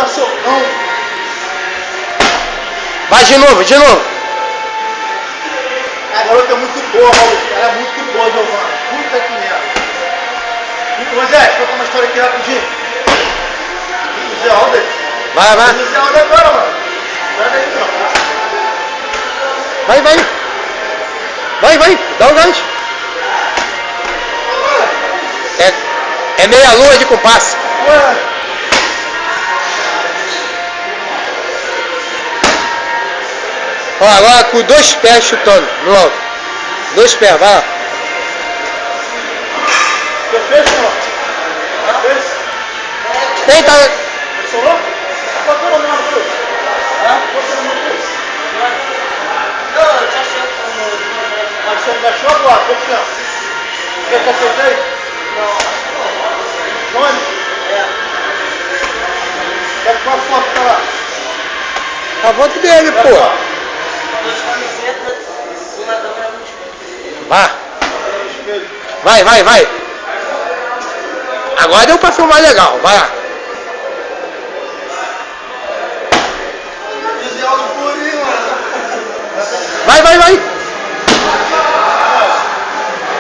dá socão. Vai de novo, de novo. A garota é muito boa, Maurício. Ela é muito boa, Giovana. Puta que merda. Moisés, vou contar uma história aqui rapidinho. Zé Alder. Vai, vai. Zé Alder agora, mano. Vai, vai. Vai, vai. Dá um gancho. É meia lua de compasso. Ué. Ó, agora com 2 pés chutando no alto. 2 pés, vai lá. Você fez, não? Fez? Tenta. Funcionou? Qual foi o nome do filho? Hã? Qual foi o nome do filho? Não, eu te achei com... Mas você me achou agora? Quanto tempo? Quer que eu acertei? Não. Onde? É. Quer que uma foto pra lá? A foto dele, pô. Vai. Vai. Agora deu pra filmar legal, vai lá. Desviar do purinho, mano. Vai.